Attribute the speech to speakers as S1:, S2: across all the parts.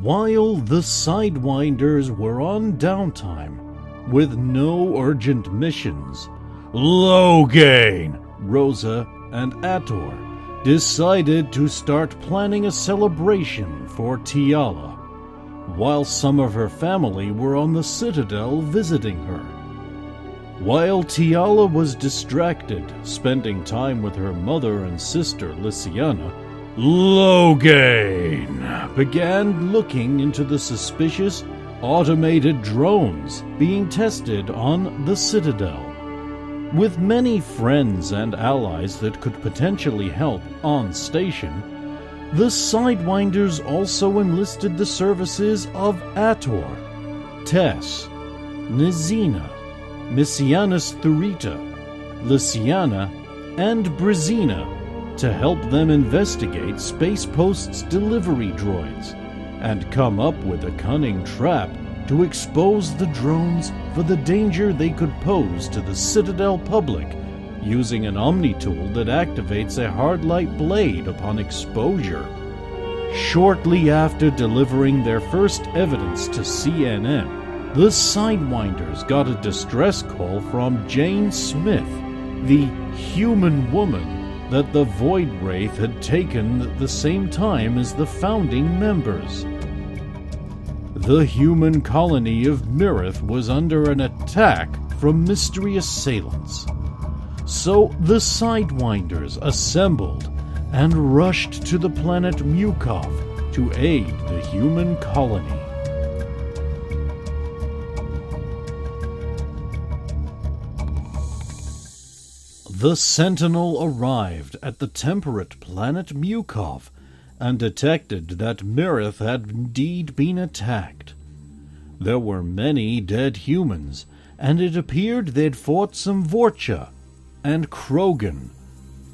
S1: While the Sidewinders were on downtime, with no urgent missions, Loghain, Rosa, and Ator decided to start planning a celebration for Tiala, while some of her family were on the Citadel visiting her. While Tiala was distracted, spending time with her mother and sister Lysiana, Loghain began looking into the suspicious automated drones being tested on the Citadel. With many friends and allies that could potentially help on station, the Sidewinders also enlisted the services of Ator, Tess, Nizina, Messianus Thurita, Lysiana, and Brizina to help them investigate Space Post's delivery droids and come up with a cunning trap to expose the drones for the danger they could pose to the Citadel public using an Omni-tool that activates a hard-light blade upon exposure. Shortly after delivering their first evidence to CNN, the Sidewinders got a distress call from Jane Smith, the human woman that the Void Wraith had taken at the same time as the founding members. The human colony of Mirith was under an attack from mystery assailants. So the Sidewinders assembled and rushed to the planet Mukov to aid the human colony. The Sentinel arrived at the temperate planet Mukov and detected that Mirith had indeed been attacked. There were many dead humans, and it appeared they'd fought some Vorcha and Krogan,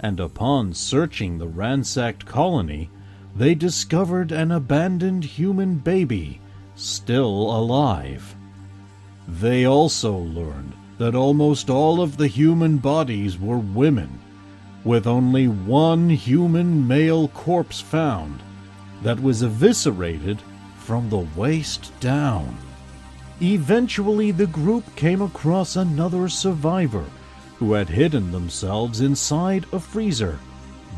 S1: and upon searching the ransacked colony, they discovered an abandoned human baby, still alive. They also learned that almost all of the human bodies were women, with only one human male corpse found that was eviscerated from the waist down. Eventually, the group came across another survivor who had hidden themselves inside a freezer,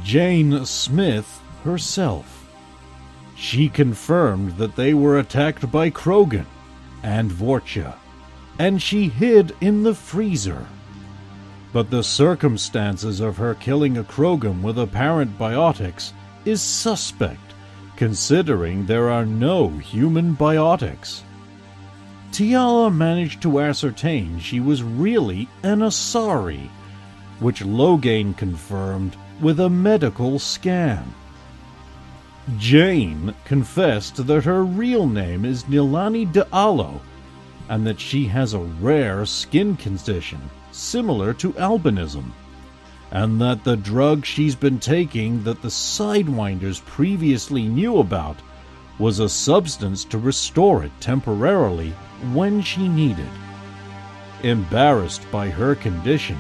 S1: Jane Smith herself. She confirmed that they were attacked by Krogan and Vorcha, and she hid in the freezer. But the circumstances of her killing a Krogan with apparent biotics is suspect, considering there are no human biotics. Tiala managed to ascertain she was really an Asari, which Loghain confirmed with a medical scan. Jane confessed that her real name is Nilani De'Alo, and that she has a rare skin condition similar to albinism, and that the drug she's been taking that the Sidewinders previously knew about was a substance to restore it temporarily when she needed. Embarrassed by her condition,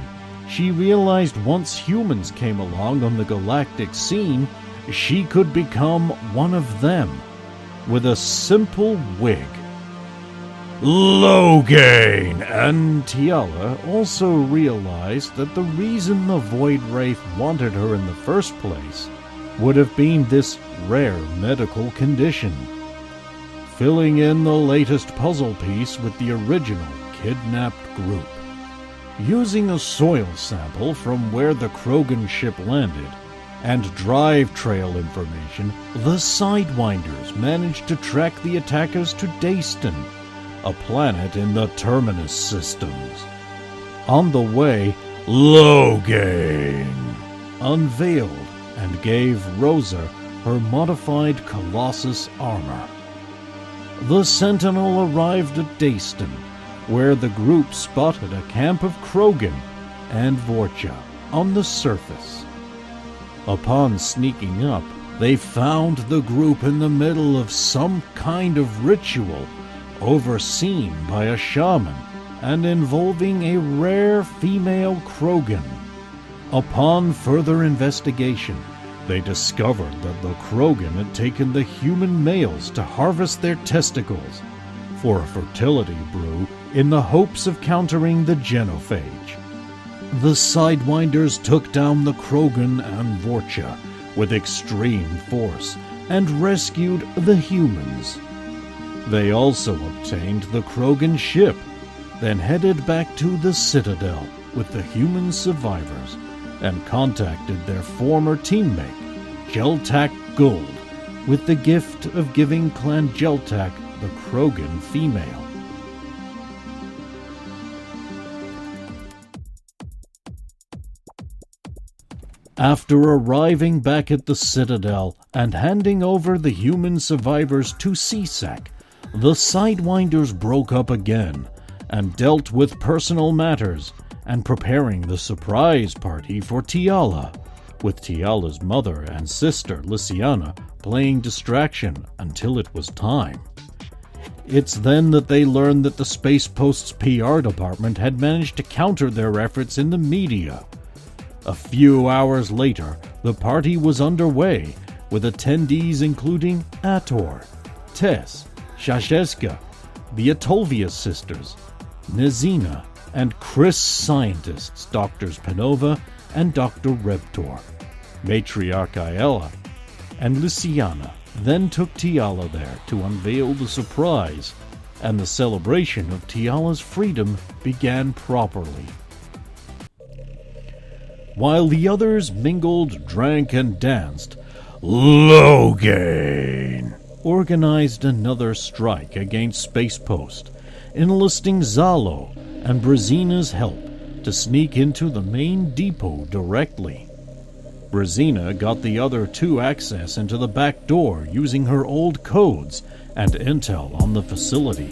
S1: she realized once humans came along on the galactic scene, she could become one of them with a simple wig. Loghain and Tiala also realized that the reason the Void Wraith wanted her in the first place would have been this rare medical condition, filling in the latest puzzle piece with the original kidnapped group. Using a soil sample from where the Krogan ship landed and drive trail information, the Sidewinders managed to track the attackers to Dayston, a planet in the Terminus systems. On the way, Loghain unveiled and gave Rosa her modified Colossus armor. The Sentinel arrived at Dayston, where the group spotted a camp of Krogan and Vorcha on the surface. Upon sneaking up, they found the group in the middle of some kind of ritual overseen by a shaman and involving a rare female Krogan. Upon further investigation, They discovered that the Krogan had taken the human males to harvest their testicles for a fertility brew in the hopes of countering the genophage. The Sidewinders took down the Krogan and Vorcha with extreme force and rescued the humans. They also obtained the Krogan ship, then headed back to the Citadel with the human survivors and contacted their former teammate, Geltak Gold, with the gift of giving Clan Geltak the Krogan female. After arriving back at the Citadel and handing over the human survivors to C-Sec, the Sidewinders broke up again and dealt with personal matters and preparing the surprise party for Tiala, with Tiala's mother and sister Lysiana playing distraction until it was time. It's then that they learned that the Space Post's PR department had managed to counter their efforts in the media. A few hours later, the party was underway, with attendees including Ator, Tess, Shasheska, the Atolvia sisters, Nezina, and Chris scientists Drs. Panova and Dr. Reptor. Matriarch Ayala and Lysiana then took Tiala there to unveil the surprise, and the celebration of Tiala's freedom began properly. While the others mingled, drank, and danced, Logain organized another strike against Space Post, enlisting Zalo and Brazina's help to sneak into the main depot directly. Brazina got the other two access into the back door using her old codes and intel on the facility.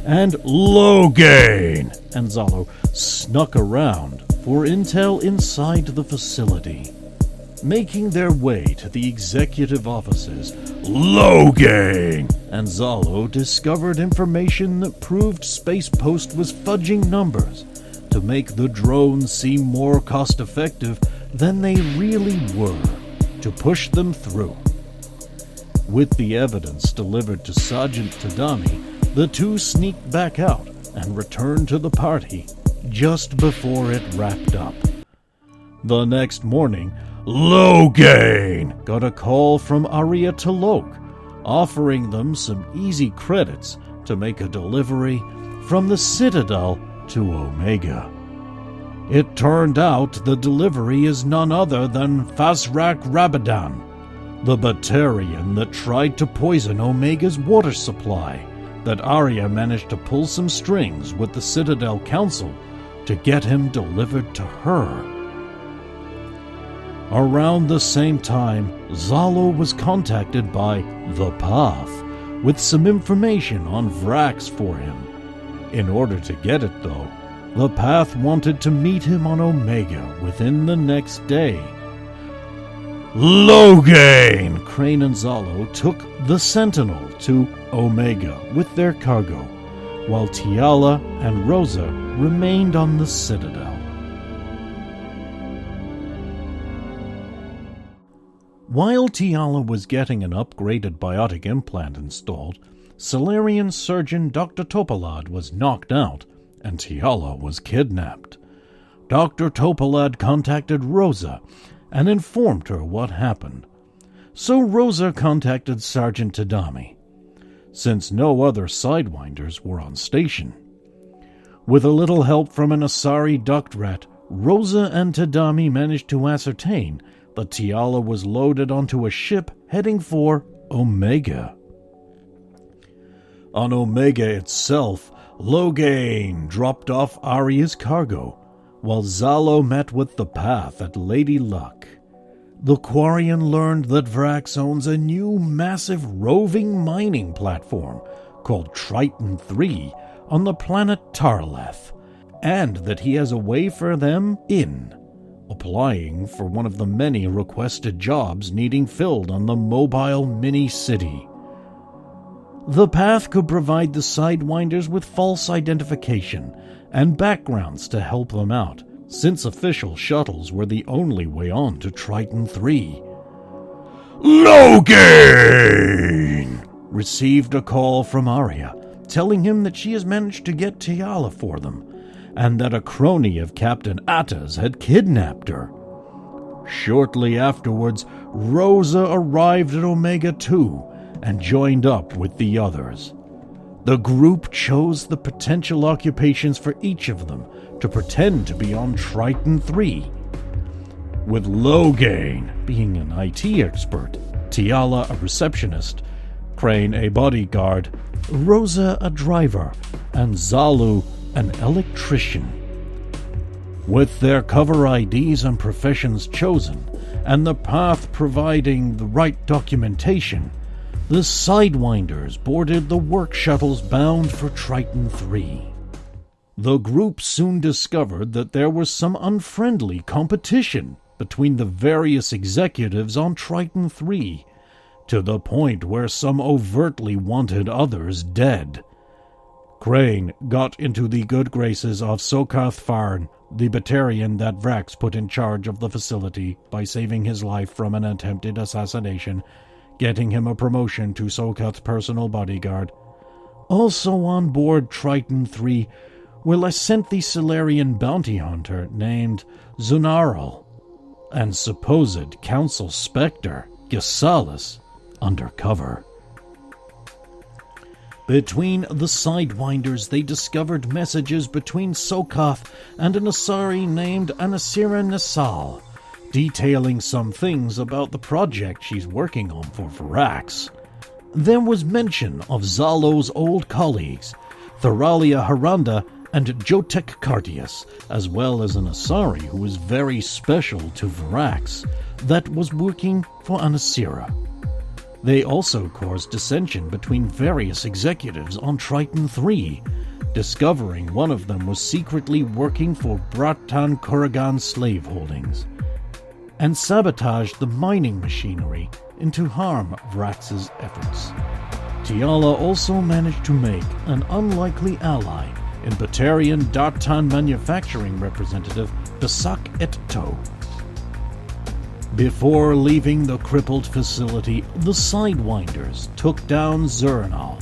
S1: And Logain and Zalo snuck around for intel inside the facility. Making their way to the executive offices, Logain and Zalo discovered information that proved Space Post was fudging numbers to make the drones seem more cost-effective than they really were, to push them through. With the evidence delivered to Sergeant Tadami, the two sneaked back out and returned to the party just before it wrapped up. The next morning, Logain got a call from Arya Talok, offering them some easy credits to make a delivery from the Citadel to Omega. It turned out the delivery is none other than Fasrak Rabadan, the Batarian that tried to poison Omega's water supply, that Arya managed to pull some strings with the Citadel Council to get him delivered to her. Around the same time, Zalo was contacted by The Path with some information on Vrax for him. In order to get it, though, The Path wanted to meet him on Omega within the next day. Logain, Crane and Zalo took the Sentinel to Omega with their cargo, while Tiala and Rosa remained on the Citadel. While Tiala was getting an upgraded biotic implant installed, Solarian surgeon Dr. Topalad was knocked out, and Tiala was kidnapped. Dr. Topalad contacted Rosa and informed her what happened. So Rosa contacted Sergeant Tadami, since no other Sidewinders were on station. With a little help from an Asari duct rat, Rosa and Tadami managed to ascertain that Tiala was loaded onto a ship heading for Omega. On Omega itself, Logain dropped off Arya's cargo, while Zalo met with the Path at Lady Luck. The Quarian learned that Vrax owns a new massive roving mining platform called Triton 3 on the planet Tarleth, and that he has a way for them in, applying for one of the many requested jobs needing filled on the mobile mini-city. The Path could provide the Sidewinders with false identification and backgrounds to help them out, since official shuttles were the only way on to Triton 3. Logan received a call from Arya, telling him that she has managed to get Tiala for them, and that a crony of Captain Atta's had kidnapped her. Shortly afterwards, Rosa arrived at Omega 2 and joined up with the others. The group chose the potential occupations for each of them to pretend to be on Triton 3, with Logan being an IT expert, Tiala a receptionist, Crane a bodyguard, Rosa a driver, and Zalu an electrician. With their cover IDs and professions chosen, and the path providing the right documentation, the Sidewinders boarded the work shuttles bound for Triton 3. The group soon discovered that there was some unfriendly competition between the various executives on Triton 3, to the point where some overtly wanted others dead. Crane got into the good graces of Sokath Farn, the Batarian that Vrax put in charge of the facility by saving his life from an attempted assassination, getting him a promotion to Sokath's personal bodyguard. Also on board Triton 3 were Lascenthi Solarian bounty hunter named Zunarl, and supposed Council Spectre, Gisalis, undercover. Between the Sidewinders, they discovered messages between Sokath and an Asari named Anasira Nassal, detailing some things about the project she's working on for Varax. There was mention of Zalo's old colleagues, Theralia Haranda and Jotek Cardius, as well as an Asari who was very special to Varax, that was working for Anasira. They also caused dissension between various executives on Triton 3, discovering one of them was secretly working for Bratan Kurragan slave holdings, and sabotaged the mining machinery and to harm Vrax's efforts. Tiala also managed to make an unlikely ally in Batarian Dartan manufacturing representative Basak Etto. Before leaving the crippled facility, the Sidewinders took down Zuranal.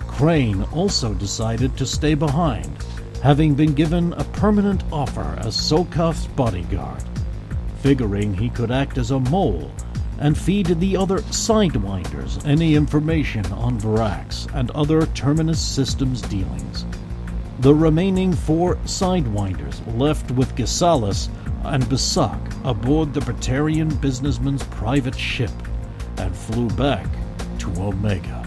S1: Crane also decided to stay behind, having been given a permanent offer as Sokath's bodyguard, figuring he could act as a mole and feed the other Sidewinders any information on Varax and other Terminus Systems dealings. The remaining 4 Sidewinders left with Gisalis and Basak aboard the Batarian businessman's private ship and flew back to Omega.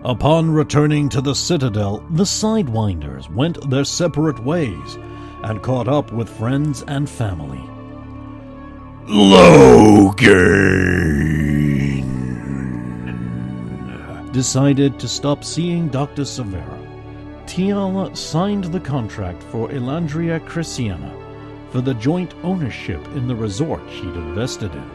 S1: Upon returning to the Citadel, the Sidewinders went their separate ways and caught up with friends and family. Logan decided to stop seeing Dr. Severa. Tiala signed the contract for Elandria Crisiana for the joint ownership in the resort she'd invested in.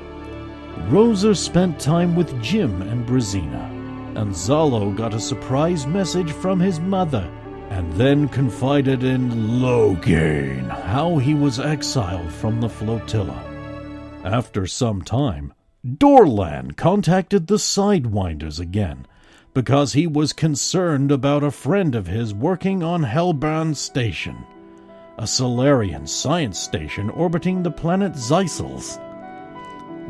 S1: Rosa spent time with Jim and Brazina, and Zalo got a surprise message from his mother, and then confided in Logan how he was exiled from the flotilla. After some time, Dorlan contacted the Sidewinders again, because he was concerned about a friend of his working on Hellbrand Station, a Solarian science station orbiting the planet Zeisels.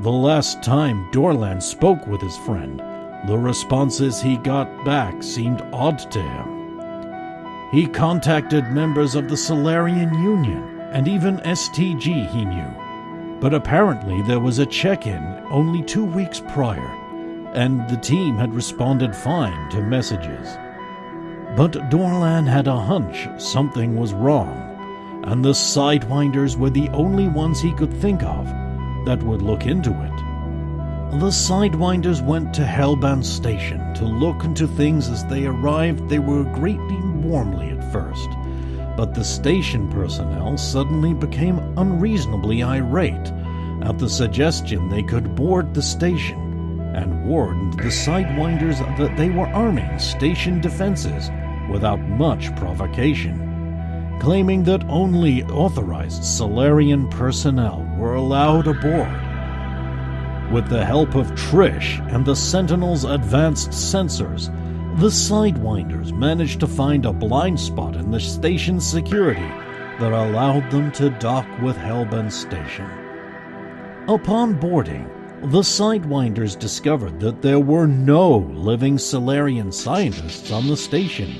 S1: The last time Dorlan spoke with his friend, the responses he got back seemed odd to him. He contacted members of the Solarian Union and even STG he knew, but apparently there was a check-in only 2 weeks prior, and the team had responded fine to messages. But Dorlan had a hunch something was wrong, and the Sidewinders were the only ones he could think of that would look into it. The Sidewinders went to Hellbound Station to look into things. As they arrived, they were greeted warmly at first, but the station personnel suddenly became unreasonably irate at the suggestion they could board the station, and warned the Sidewinders that they were arming station defenses without much provocation. claiming that only authorized Solarian personnel were allowed aboard. With the help of Trish and the Sentinel's advanced sensors, the Sidewinders managed to find a blind spot in the station's security that allowed them to dock with Hellbent Station. Upon boarding, the Sidewinders discovered that there were no living Solarian scientists on the station,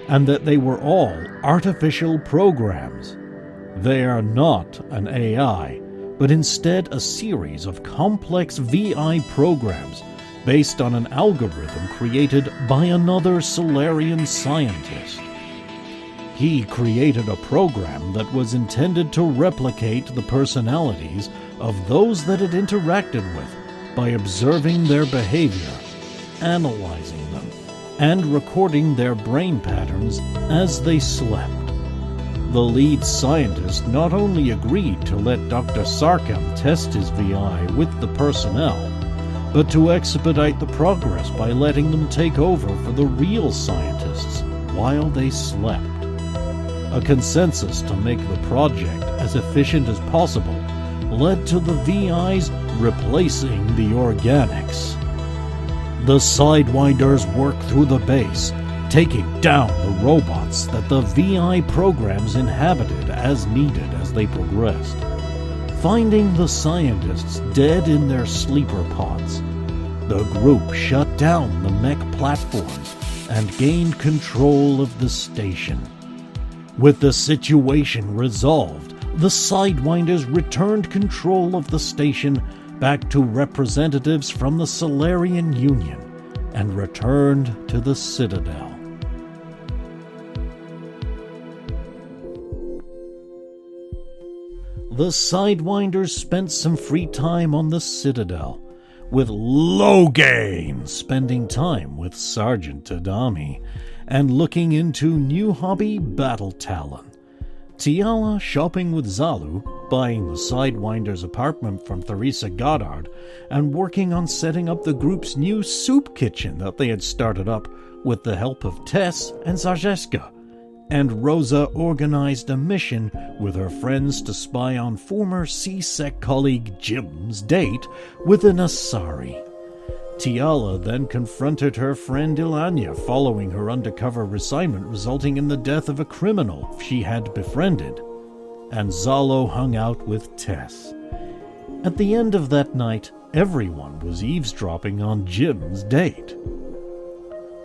S1: and that they were all artificial programs. They are not an AI, but instead a series of complex VI programs based on an algorithm created by another Solarian scientist. He created a program that was intended to replicate the personalities of those that it interacted with by observing their behavior, analyzing them, and recording their brain patterns as they slept. The lead scientist not only agreed to let Dr. Sarkam test his VI with the personnel, but to expedite the progress by letting them take over for the real scientists while they slept. A consensus to make the project as efficient as possible led to the VIs replacing the organics. The Sidewinders worked through the base, taking down the robots that the VI programs inhabited as needed as they progressed. Finding the scientists dead in their sleeper pods, the group shut down the mech platforms and gained control of the station. With the situation resolved, the Sidewinders returned control of the station back to representatives from the Solarian Union and returned to the Citadel. The Sidewinders spent some free time on the Citadel, with Logain spending time with Sergeant Tadami and looking into new hobby Battle Talon, Tiala shopping with Zalu, buying the Sidewinders' apartment from Theresa Goddard, and working on setting up the group's new soup kitchen that they had started up with the help of Tess and Zarzeska. And Rosa organized a mission with her friends to spy on former C-Sec colleague Jim's date with an Asari. Tiala then confronted her friend Ilanya following her undercover assignment resulting in the death of a criminal she had befriended, and Zalo hung out with Tess. At the end of that night, everyone was eavesdropping on Jim's date.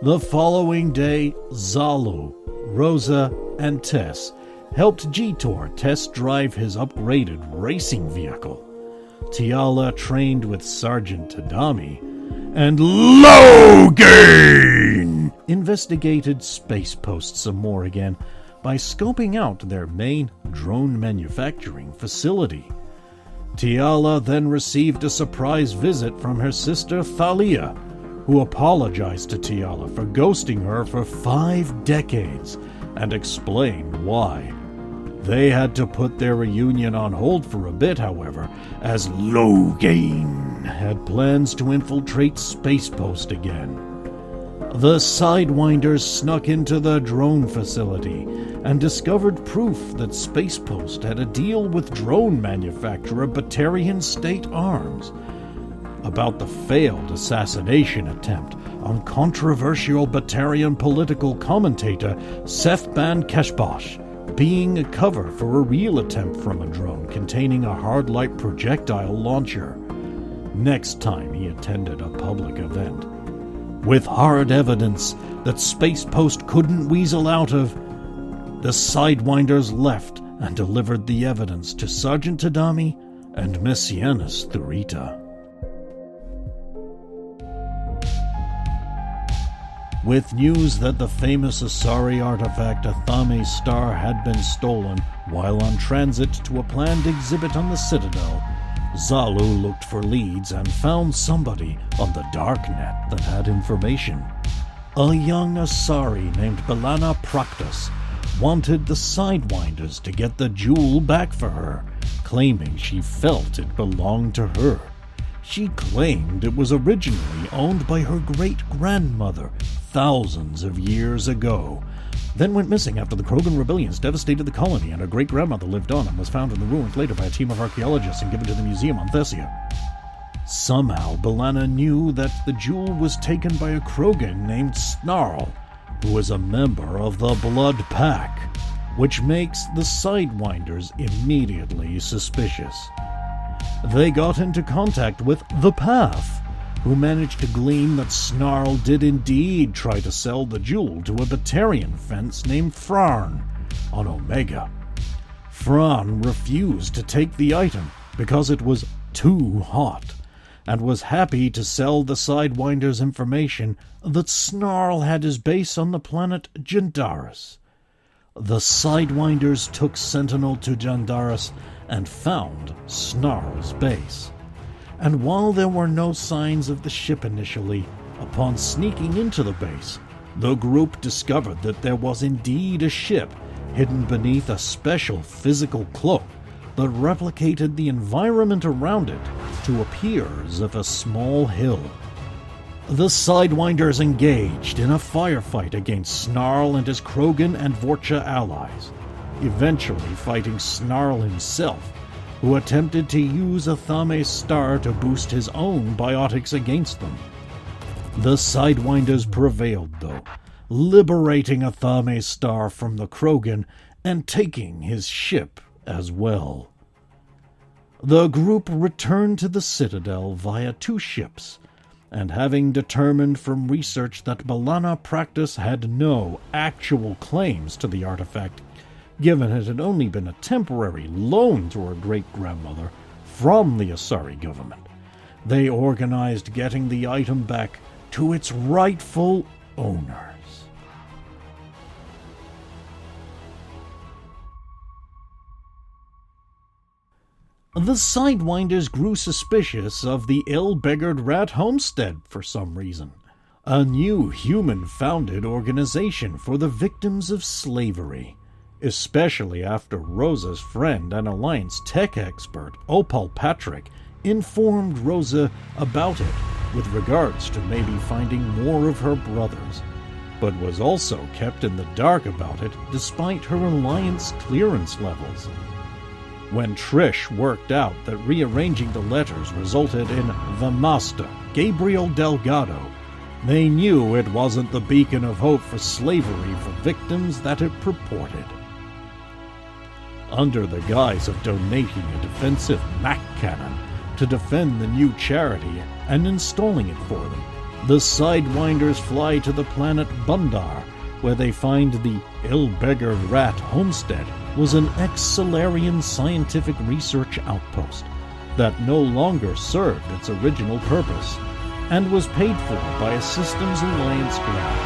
S1: The following day, Zalo, Rosa, and Tess helped Jitor test drive his upgraded racing vehicle. Tiala trained with Sergeant Tadami, and Logain investigated Space Post some more again by scoping out their main drone manufacturing facility. Tiala then received a surprise visit from her sister Thalia, who apologized to Tiala for ghosting her for 5 decades and explained why. They had to put their reunion on hold for a bit, however, as Logain had plans to infiltrate Space Post again. The Sidewinders snuck into the drone facility and discovered proof that Space Post had a deal with drone manufacturer Batarian State Arms about the failed assassination attempt on controversial Batarian political commentator Sethban Keshbosh being a cover for a real attempt from a drone containing a hard-light projectile launcher next time he attended a public event. With hard evidence that Space Post couldn't weasel out of, the Sidewinders left and delivered the evidence to Sergeant Tadami and Messianis Thurita. With news that the famous Asari artifact Athame's Star had been stolen while on transit to a planned exhibit on the Citadel, Zalu looked for leads and found somebody on the darknet that had information. A young Asari named Belana Praktis wanted the Sidewinders to get the jewel back for her, claiming she felt it belonged to her. She claimed it was originally owned by her great-grandmother thousands of years ago, then went missing after the Krogan rebellions devastated the colony, and her great-grandmother lived on and was found in the ruins later by a team of archaeologists and given to the museum on Thessia. Somehow, B'Elanna knew that the jewel was taken by a Krogan named Snarl, who was a member of the Blood Pack, which makes the Sidewinders immediately suspicious. They got into contact with the Path, who managed to glean that Snarl did indeed try to sell the jewel to a Batarian fence named Frarn on Omega. Frarn refused to take the item because it was too hot, and was happy to sell the Sidewinders information that Snarl had his base on the planet Jandaris. The Sidewinders took Sentinel to Jandaris and found Snarl's base. And while there were no signs of the ship initially, upon sneaking into the base, the group discovered that there was indeed a ship hidden beneath a special physical cloak that replicated the environment around it to appear as if a small hill. The Sidewinders engaged in a firefight against Snarl and his Krogan and Vorcha allies, eventually fighting Snarl himself, who attempted to use Athame's star to boost his own biotics against them. The Sidewinders prevailed, though, liberating Athame's star from the Krogan and taking his ship as well. The group returned to the Citadel via 2 ships, and having determined from research that B'Elanna Practice had no actual claims to the artifact, given it had only been a temporary loan to her great-grandmother from the Asari government, they organized getting the item back to its rightful owners. The Sidewinders grew suspicious of the ill-beggared Rat Homestead for some reason, a new human-founded organization for the victims of slavery, especially after Rosa's friend and Alliance tech expert, Opal Patrick, informed Rosa about it with regards to maybe finding more of her brothers, but was also kept in the dark about it despite her Alliance clearance levels. When Trish worked out that rearranging the letters resulted in the Master, Gabriel Delgado, they knew it wasn't the beacon of hope for slavery for victims that it purported. Under the guise of donating a defensive Mac cannon to defend the new charity and installing it for them, the Sidewinders fly to the planet Bundar, where they find the ill-beggared Rat Homestead was an ex-Solarian scientific research outpost that no longer served its original purpose and was paid for by a Systems Alliance grant.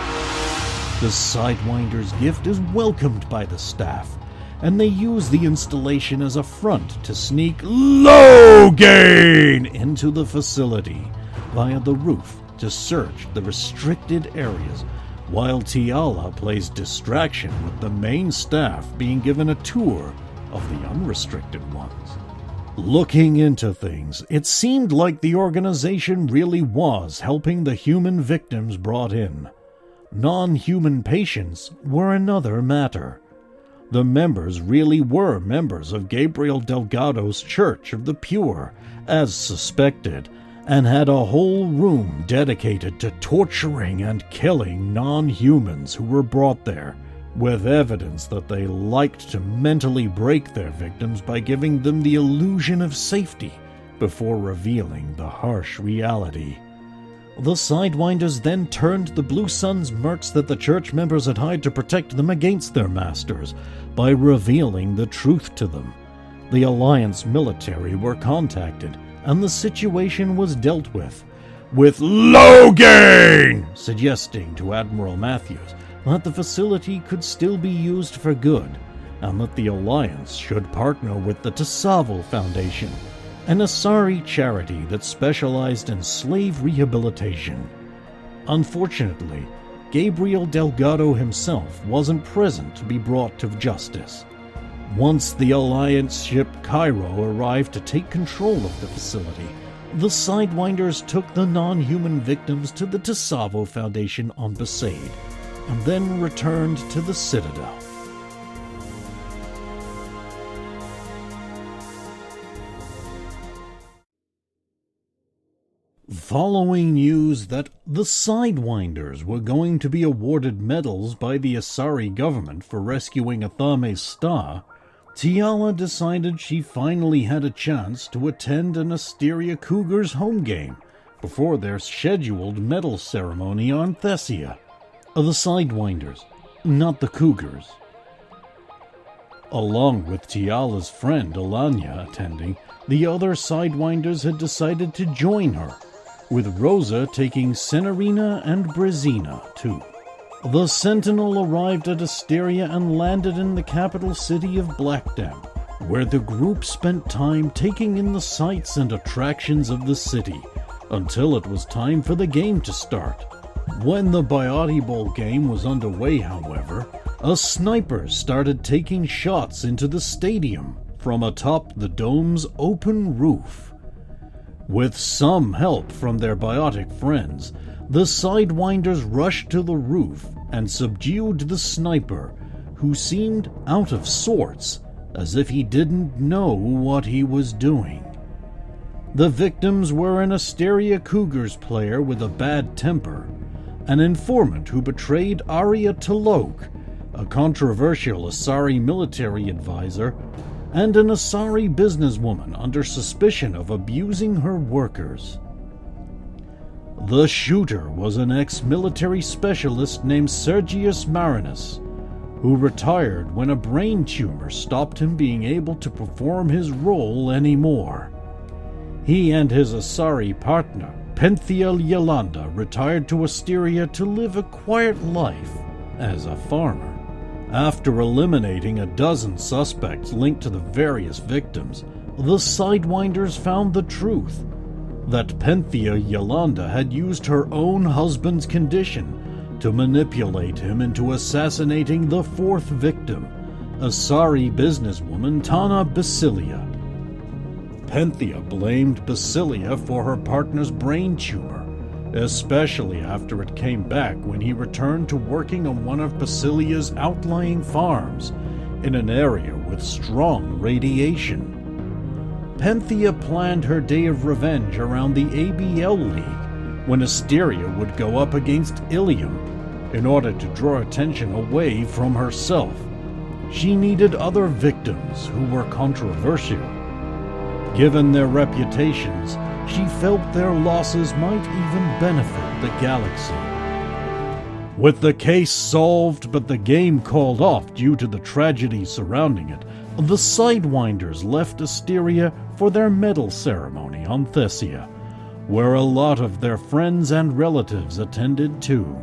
S1: The Sidewinders' gift is welcomed by the staff, and they use the installation as a front to sneak Logain into the facility via the roof to search the restricted areas, while Tiala plays distraction with the main staff being given a tour of the unrestricted ones. Looking into things, it seemed like the organization really was helping the human victims brought in. Non-human patients were another matter. The members really were members of Gabriel Delgado's Church of the Pure, as suspected, and had a whole room dedicated to torturing and killing non-humans who were brought there, with evidence that they liked to mentally break their victims by giving them the illusion of safety before revealing the harsh reality. The Sidewinders then turned the Blue Sun's mercs that the church members had hired to protect them against their masters by revealing the truth to them. The Alliance military were contacted, and the situation was dealt with Logain suggesting to Admiral Matthews that the facility could still be used for good, and that the Alliance should partner with the Tasavo Foundation, an Asari charity that specialized in slave rehabilitation. Unfortunately, Gabriel Delgado himself wasn't present to be brought to justice. Once the Alliance ship Cairo arrived to take control of the facility, the Sidewinders took the non-human victims to the Tasavo Foundation on Besaid, and then returned to the Citadel. Following news that the Sidewinders were going to be awarded medals by the Asari government for rescuing Athame's star, Tiala decided she finally had a chance to attend an Asteria Cougars home game before their scheduled medal ceremony on Thessia. The Sidewinders, not the Cougars. Along with Tiala's friend Alanya attending, the other Sidewinders had decided to join her, with Rosa taking Senorina and Brezina, too. The Sentinel arrived at Asteria and landed in the capital city of Blackdam, where the group spent time taking in the sights and attractions of the city, until it was time for the game to start. When the Biote Bowl game was underway, however, a sniper started taking shots into the stadium from atop the dome's open roof. With some help from their biotic friends, the Sidewinders rushed to the roof and subdued the sniper, who seemed out of sorts, as if he didn't know what he was doing. The victims were an Asteria Cougars player with a bad temper, an informant who betrayed Arya Talok, a controversial Asari military advisor, and an Asari businesswoman under suspicion of abusing her workers. The shooter was an ex-military specialist named Sergius Marinus, who retired when a brain tumor stopped him being able to perform his role anymore. He and his Asari partner, Penthea Yolanda, retired to Asteria to live a quiet life as a farmer. After eliminating a dozen suspects linked to the various victims, the Sidewinders found the truth, that Penthea Yolanda had used her own husband's condition to manipulate him into assassinating the fourth victim, Asari businesswoman Tana Basilia. Penthea blamed Basilia for her partner's brain tumor, especially after it came back when he returned to working on one of Basilia's outlying farms in an area with strong radiation. Penthea planned her day of revenge around the ABL League, when Asteria would go up against Ilium, in order to draw attention away from herself. She needed other victims who were controversial. Given their reputations, she felt their losses might even benefit the galaxy. With the case solved but the game called off due to the tragedy surrounding it, the Sidewinders left Asteria for their medal ceremony on Thessia, where a lot of their friends and relatives attended too.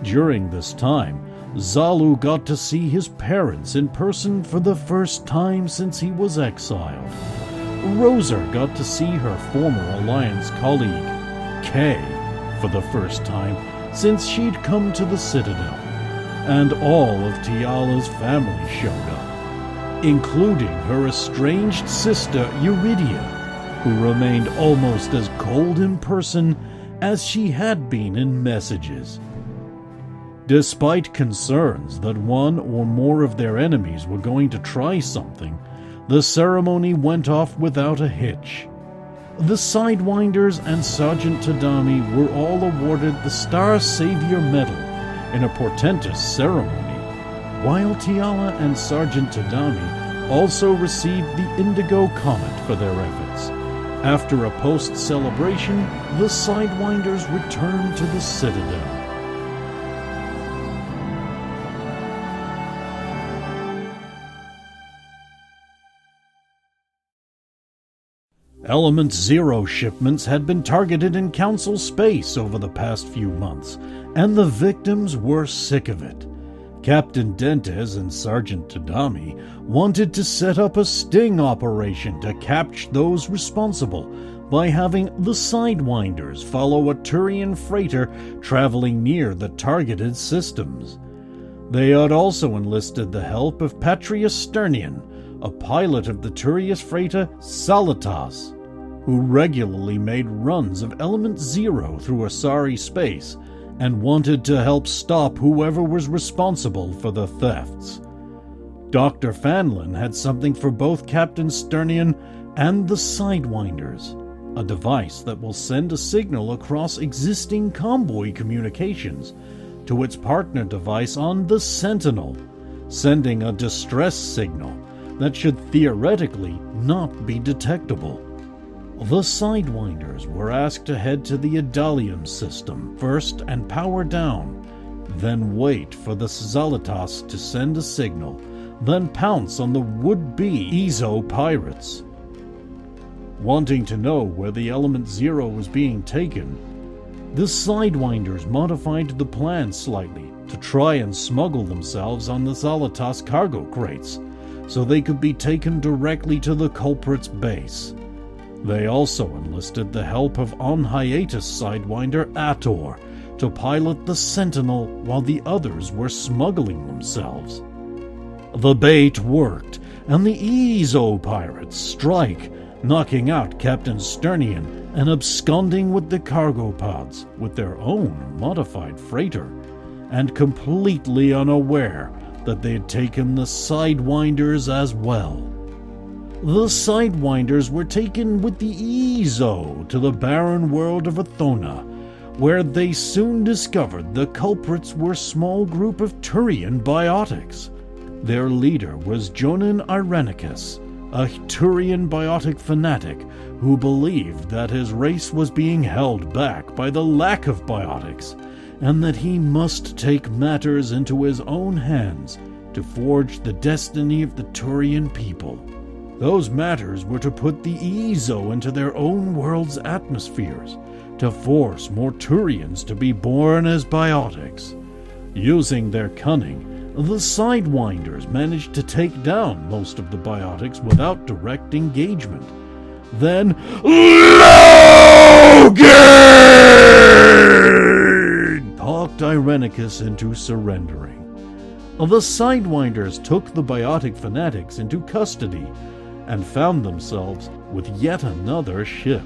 S1: During this time, Zalu got to see his parents in person for the first time since he was exiled. Rosa got to see her former Alliance colleague, Kay, for the first time since she'd come to the Citadel, and all of Tiala's family showed up, including her estranged sister Eurydia, who remained almost as cold in person as she had been in messages. Despite concerns that one or more of their enemies were going to try something, the ceremony went off without a hitch. The Sidewinders and Sergeant Tadami were all awarded the Star Savior Medal in a portentous ceremony, while Tiala and Sergeant Tadami also received the Indigo Comet for their efforts. After a post-celebration, the Sidewinders returned to the Citadel. Element Zero shipments had been targeted in Council space over the past few months, and the victims were sick of it. Captain Dentes and Sergeant Tadami wanted to set up a sting operation to catch those responsible by having the Sidewinders follow a Turian freighter traveling near the targeted systems. They had also enlisted the help of Patria Sternian, a pilot of the Turius freighter Salitas, who regularly made runs of Element Zero through Asari space and wanted to help stop whoever was responsible for the thefts. Dr. Fanlin had something for both Captain Sternian and the Sidewinders, a device that will send a signal across existing convoy communications to its partner device on the Sentinel, sending a distress signal that should theoretically not be detectable. The Sidewinders were asked to head to the Idalium system first and power down, then wait for the Zalitas to send a signal, then pounce on the would-be Ezo pirates. Wanting to know where the Element Zero was being taken, the Sidewinders modified the plan slightly to try and smuggle themselves on the Zalitas cargo crates, so they could be taken directly to the culprit's base. They also enlisted the help of on-hiatus Sidewinder Ator to pilot the Sentinel while the others were smuggling themselves. The bait worked, and the Ezo pirates strike, knocking out Captain Sternian and absconding with the cargo pods with their own modified freighter, and completely unaware that they had taken the Sidewinders as well. The Sidewinders were taken with the Ezo to the barren world of Athona, where they soon discovered the culprits were a small group of Turian biotics. Their leader was Jonan Irenicus, a Turian biotic fanatic who believed that his race was being held back by the lack of biotics, and that he must take matters into his own hands to forge the destiny of the Turian people. Those matters were to put the Ezo into their own world's atmospheres, to force more Turians to be born as biotics. Using their cunning, the Sidewinders managed to take down most of the biotics without direct engagement. Then, Logan talked Irenicus into surrendering. The Sidewinders took the biotic fanatics into custody and found themselves with yet another ship.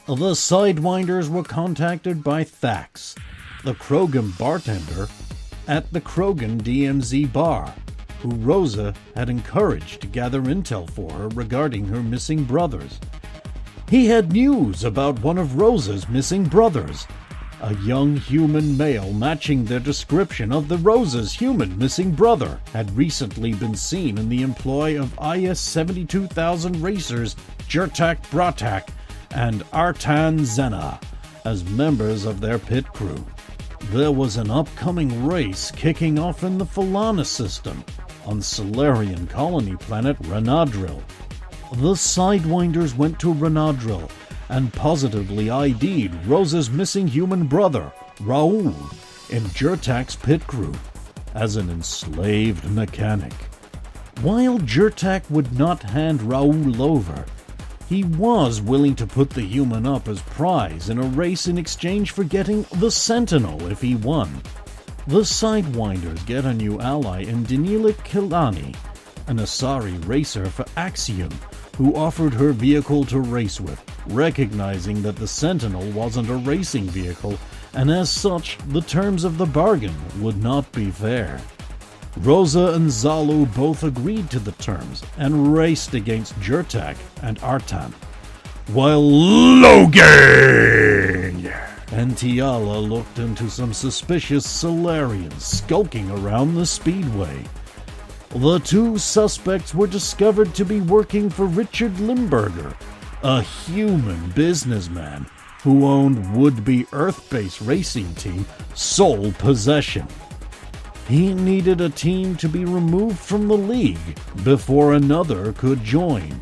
S1: The Sidewinders were contacted by Thax, the Krogan bartender at the Krogan DMZ bar, who Rosa had encouraged to gather intel for her regarding her missing brothers. He had news about one of Rosa's missing brothers, a young human male matching their description of the Rosa's human missing brother had recently been seen in the employ of IS 72,000 racers Jertak Bratak and Artan Zena as members of their pit crew. There was an upcoming race kicking off in the Falana system on Solarian colony planet Renadril. The Sidewinders went to Renadril and positively ID'd Rosa's missing human brother, Raoul, in Jertak's pit crew as an enslaved mechanic. While Jertak would not hand Raoul over, he was willing to put the human up as prize in a race in exchange for getting the Sentinel if he won. The Sidewinders get a new ally in Danila Kilani, an Asari racer for Axiom, who offered her vehicle to race with, recognizing that the Sentinel wasn't a racing vehicle, and as such, the terms of the bargain would not be fair. Rosa and Zalu both agreed to the terms and raced against Jertak and Artan, while Logan and Tiala looked into some suspicious Solarians skulking around the speedway. The two suspects were discovered to be working for Richard Limburger, a human businessman who owned would-be Earth-based racing team Sole Possession. He needed a team to be removed from the league before another could join,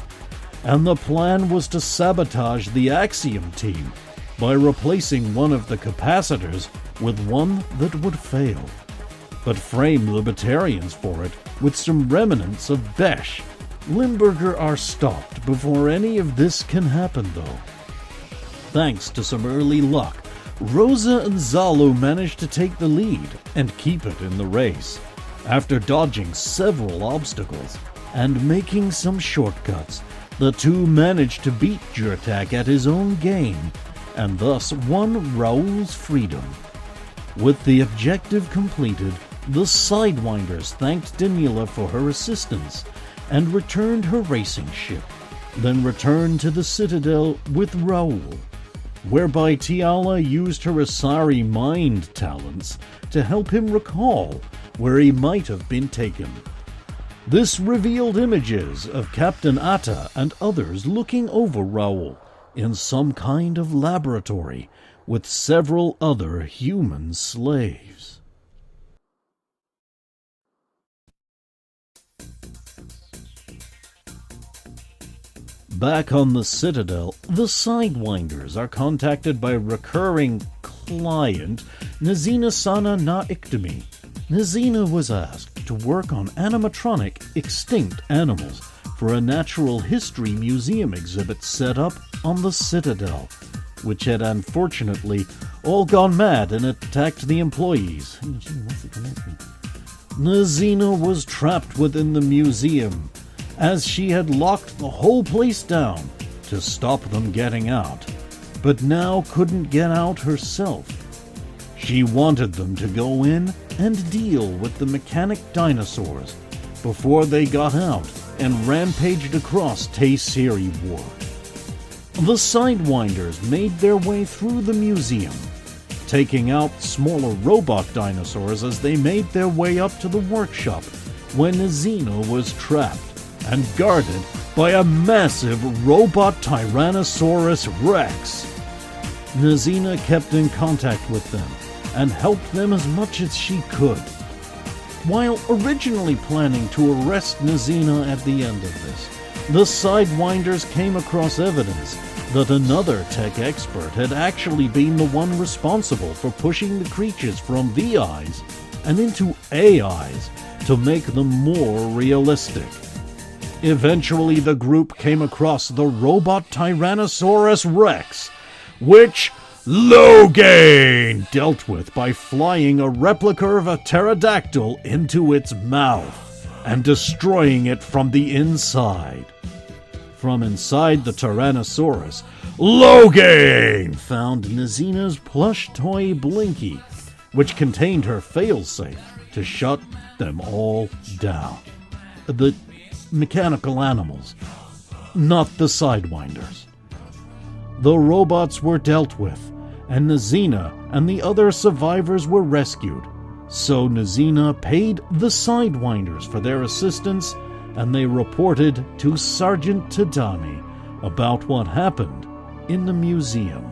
S1: and the plan was to sabotage the Axiom team by replacing one of the capacitors with one that would fail, but frame libertarians for it with some remnants of Besh. Limburger are stopped before any of this can happen, though. Thanks to some early luck, Rosa and Zalu managed to take the lead and keep it in the race. After dodging several obstacles, and making some shortcuts, the two managed to beat Jor-Karroc at his own game, and thus won Raoul's freedom. With the objective completed, the Sidewinders thanked Danila for her assistance and returned her racing ship, then returned to the Citadel with Raoul, whereby Tiala used her Asari mind talents to help him recall where he might have been taken. This revealed images of Captain Atta and others looking over Raoul in some kind of laboratory with several other human slaves. Back on the Citadel, the Sidewinders are contacted by recurring client Nazina Sana Na Ikdami. Nazina was asked to work on animatronic extinct animals for a natural history museum exhibit set up on the Citadel, which had unfortunately all gone mad and attacked the employees. Nazina was trapped within the museum, as she had locked the whole place down to stop them getting out, but now couldn't get out herself. She wanted them to go in and deal with the mechanic dinosaurs before they got out and rampaged across Tay-Siri War. The Sidewinders made their way through the museum, taking out smaller robot dinosaurs as they made their way up to the workshop when Nazina was trapped and guarded by a massive robot Tyrannosaurus Rex. Nazina kept in contact with them and helped them as much as she could. While originally planning to arrest Nazina at the end of this, the Sidewinders came across evidence that another tech expert had actually been the one responsible for pushing the creatures from VIs and into AIs to make them more realistic. Eventually, the group came across the robot Tyrannosaurus Rex, which Logain dealt with by flying a replica of a pterodactyl into its mouth and destroying it from the inside. From inside the Tyrannosaurus, Logain found Nazina's plush toy Blinky, which contained her failsafe to shut them all down. The mechanical animals, not the Sidewinders. The robots were dealt with, and Nazina and the other survivors were rescued. So Nazina paid the Sidewinders for their assistance, and they reported to Sergeant Tadami about what happened in the museum.